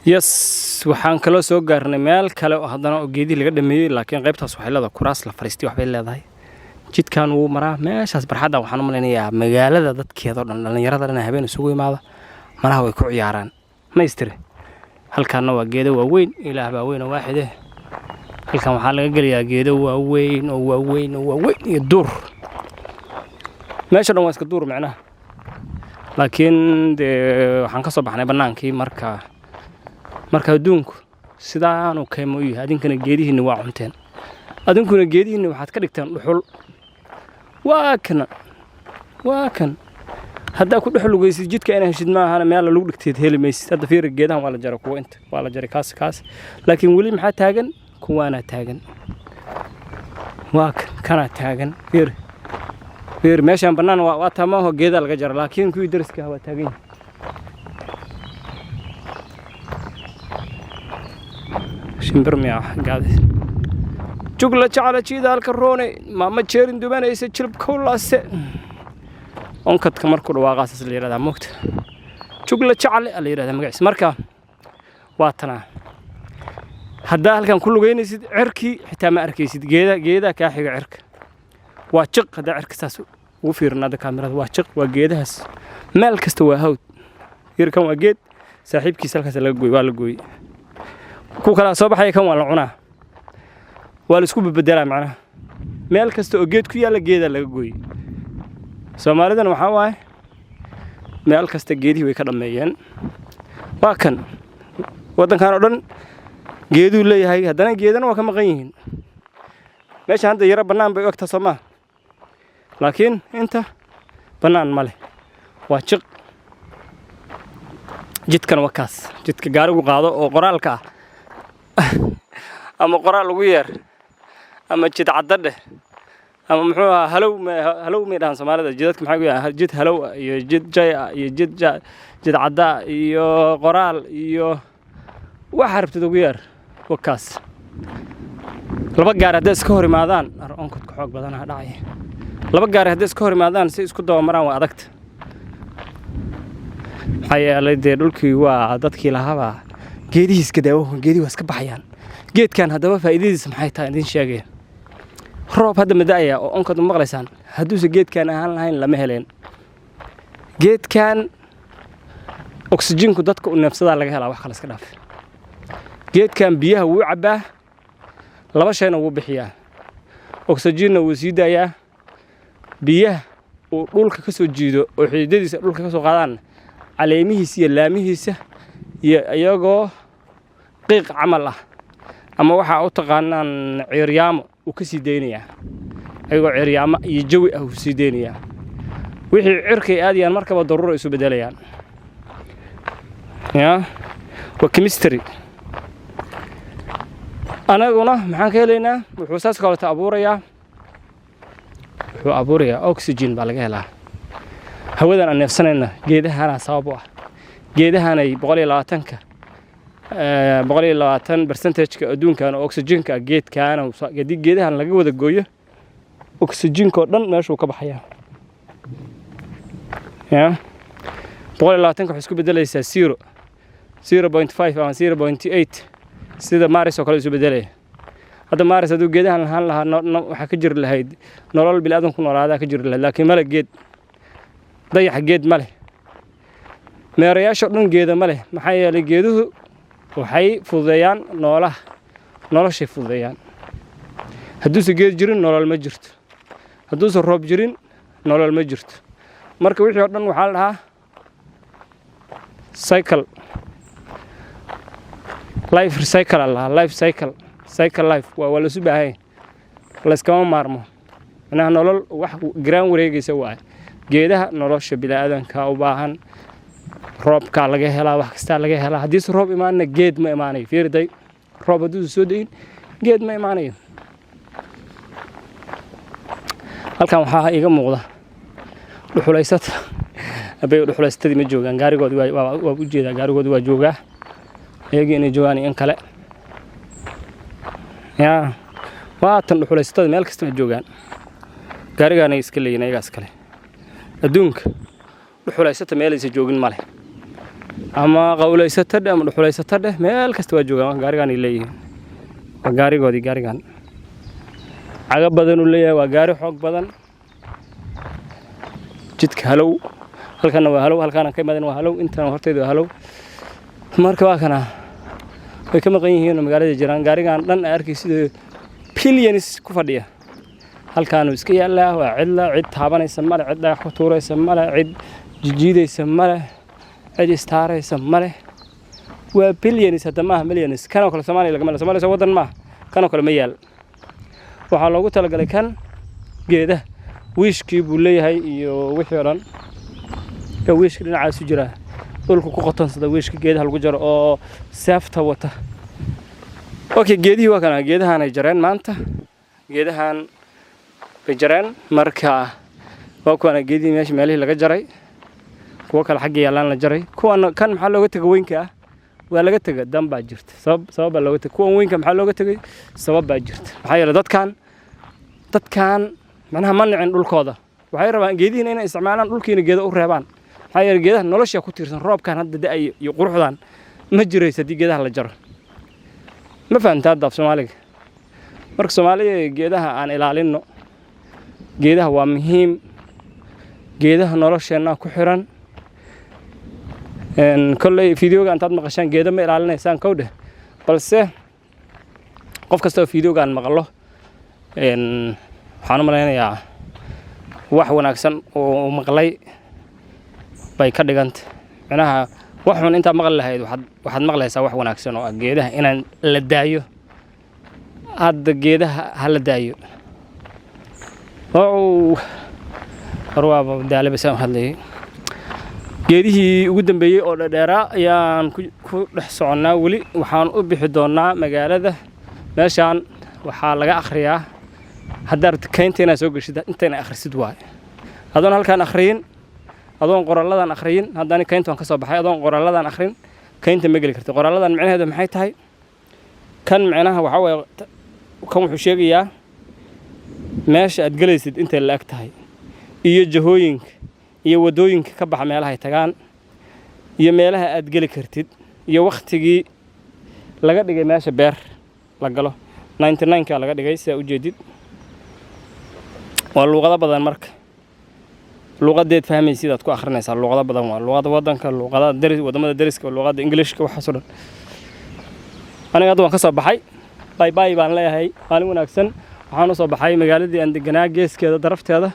Yes, waxaan kaloo soo gaarnay meel kale oo haddana oo geedii laga dhameeyay laakiin qaybtaas waxay leedahay kuraas la fariistay waxbay leedahay. Jidkan wuu maraa meeshaas barxadda waxaan u maleynayaa magaalada dadkeeda oo dhan dhalinyarada dhan habeen isugu yimaada malaha way ku ciyaaraan. Maystire. Halkaana waa geedo waaweyn ilaah baa weyn oo waaxid halkan waxaa laga galiyaa geedo waaweyn iyo duur. Meesha dhan waa iska duur macnaha. Laakiin waxaan ka soo baxnay banaankii marka adduunku sidaan uu kaymo u yahay adinkana geedihiina waa cunteen adinkuna geedihiina waxaad ka dhigtaan dhuxul waa kan hadda ku dhuxul geysid jidka inay heshid ma ahana meel lagu dhigteed heli maysid hadda fiir geedahan waa la jaray kuwa inta waa la jaray kaas laakiin wali maxaa taagan kuwaana taagan waa kana taagan fiir meeshan banaan waa tamaho geeda laga jaray laakiin kuwii dariska waa taagan شمبرمي قاعد جوجل جعل جيدا الكروني ما تشيرين دوبان ايس جلب كولاس اونكد كمركو دواقاس اللي يرادا موقت جوجل جعل اللي يرادا مغيس marka waatana hadda halkan ku lugeynaysid cirki xitaa ma arkaysid geeda ka xiga cirka waa jiq hada cirka saas ugu fiirnada kaamirada waa jiq waa geedahaas meel kasta waa hawd yirkan waa geed saaxiibkiisa halkaas laga gooy waa la gooy ku kala soo baxay kan waa la cunaa waa la isku beddelaa macnaha meel kasta oo geed ku yaala geeda laga gooyay Soomaalidan waxa waay meel kasta geedii way ka dhameeyeen waa kan wadankan oo dhan geedu leeyahay haddana geedana waa ka maqan yihiin meesha hadda yara banaan bay ogta Soomaa laakiin inta banaan ma leh waa jiq jidkan waa kaas jidka gaarigu qaado oo qoraalka ama qoraal ugu yeer ama jid cadde ama muxuu ahaa halow meedhan Soomaalida jidadka maxay u yahay jid halow iyo jid jay iyo jid cadda iyo qoraal iyo waxa rabtid ugu yeer wakaas laba gaar hadda iska hor imaadaan onkod ka xoog badan dhacay laba gaar hadda iska hor imaadaan si isku daba maraan waa adagta hay'alay dhulkii waa dadkii lahaba geedihiis ka daawo geedii waa iska baxayaan geedkan hadaba faa'iidadiisa maxay tahay idin sheegay roob hadda madaaya oo onkad maqlaysaan haduuse geedkan ahaan lahayn lama heleen geedkan oxygen-ku dadka u neefsada laga helaa wax kale iska dhaaf geedkan biyaha wuu cabaa laba shayna wuu bixiyaa oxygen wuu sii daayaa biyaha uu dhulka ka soo jiido oo xididadiisa dhulka ka soo qaadaan caleemihiisa iyo laamihiisa iyo ayagoo qiiq camal ah ama waxa uu taqaanaan ciiryaamo uu ka sii deynaya ayagoo ciiryaamo iyo jawi ah uu sii deynaya wixii cirkay aadiyaan markaba daruuro isu bedelayaan waa chemistry anaguna maxaan ka helaynaa wuxuu saas kale abuurayaa oxygen baa laga helaa hawadan aan neefsanayna geedahana sabab u ah geedahanay 120% adduunkan oo oxygen-ka geedkaana geedahan laga wada gooyo oxygen-ka oo dhan meesha uu ka baxaya 120 isku bedelaysaa 0.5 ama 0.8 sida maaris oo kale isu bedelay hadda maaris haduu geedahan lahaan lahaa waxa ka jir lahayd nolol bilaadan ku noolaada ka jir lahayd laakiin mala geed dayax geed male meerayaasha dhan geeda male maxay yeelay geeduhu waxay fududeeyaan nolosha fududeeyaan hadduu geed jirin nolol ma jirto hadduu roob jirin nolol ma jirto marka wixii oo dhan waxa la dhahaa cycle life cycle life waa la subahay la iska maarmo ana nolol wax graan wareegaysa waa geedaha nolosha bilaadanka u baahan roobka laga helaa wax kasta laga helaa hadii roob imaanna geed ma imaanayo fiirday roob haduu soo deyn geed ma imaanayo halkan waxa iga muuqda dhuxulaysad abay dhuxulaystadii ma joogan gaarigood waa u jeedaa gaarigood waa joogaa ayaga inay joogaan in kale waatan dhuxulaystada meel kasta ma joogaan gaarigaana iska leeyeen ayaga iska leh adduunka dhuxulaysata meel aysan joogin male ama qawlaysatade ama dhuxulaysatade meel kasta waa joogaan gaarigan ay leeyihiin waa gaarigoodii gaarigan caga badan uu leeyahay waa gaari xoog badan jidka halow halkana waa halow halkana ka imaadeen waa halow intan horteedu waa halow marka waa kana way ka maqan yihiin magaalada jiraan gaarigan dhan arkay sida billions ku fadhiya halkaan uu iska yaalaa waa cid taabanaysa male cid dhagax ku tuuraysa male cid jijiidaysa male cid istaaraysa male waa billions hadda maaha millions kana kale Soomaaliya laga meel Soomaaliya wadan ma kana kale ma yaal waxa loogu talagalay kan geeda wiishkii buu leeyahay iyo wixii dhan ka wiishkii dhinacaas u jira dhulku ku qotansada wiishkii geedaha lagu jaro oo saafta wata okay geedii waa kana geedahan ay jareen maanta geedahan bay jareen marka waa kuwana geedii meesha meelihii laga jaray kuwa kale xagga yaalaan la jaray kuwan kan maxaa looga tagay weynka ah waa laga tagay dan baa jirta sabab looga tagay kuwan weynka maxaa looga tagay sabab baa jirta maxaa yeelay dadkan macnaha ma nicin dhulkooda waxay rabaan geedihiina inay isticmaalaan dhulkiina geeda u reebaan maxaa yeelay geedaha nolosha ku tiirsan roobkan hadda da'ay iyo quruxdan ma jiraysa hadii geedaha la jaro ma fahantaa dab Soomaaliga marka Soomaaliya geedaha aan ilaalino geedaha waa muhiim geedaha nolosheena ku xiran kolley fiidiyoga intaad maqashaan geeda ma ilaalinaysaan kowdhe balse qof kasta oo fiidiyogan maqlo waxaan u maleynayaa wax wanaagsan oo maqlay bay ka dhigantay macnaha wax xun inta maqal lahayd waxaad maqlaysaa wax wanaagsan oo geedaha inaan la daayo hadda geedaha hala daayo oo arwaaba daalibsan hadlay geedihii ugu dambeeyay oo dheera ayaan ku dhex soconaa wali waxaan u bixi doonaa magaalada meeshaan waxaa laga akhriyaa haddaad kaynteena soo gashid intayna akhrisid waay adoon halkaan akhriyin adoon qoralladan akhriyin haddana kayntan ka soo baxay adoon qoralladan akhrin kaynta ma gali kartid qoralladan macnaheedu maxay tahay kan macnaha waxa way kan wuxuu sheegayaa meesha aad galaysid intay la ag tahay iyo jahooyinka iyo wadooyinka ka baxa meelaha ay tagaan iyo meelaha aad gali kartid iyo waqtigii laga dhigay meesha beer la galo 99ka laga dhigay si u jeedid waa luqado badan marka luqadeed fahmaysid aad ku akhrinaysaa luqado badan waa luqada wadanka luqada wadamada dariska luqada Englishka waxa soo dhan aniga hadda waan ka soo baxay bye bye baan leeyahay maalin wanaagsan waxaan u soo baxay magaaladii aan deganaa geeskeeda darafteeda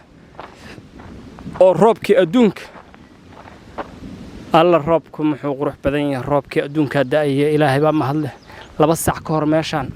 oo roobkii adduunka alla roobku muxuu qurux badan yahay roobkii adduunka da'aya ilaahay baa mahad leh 2 saac ka hor meeshaan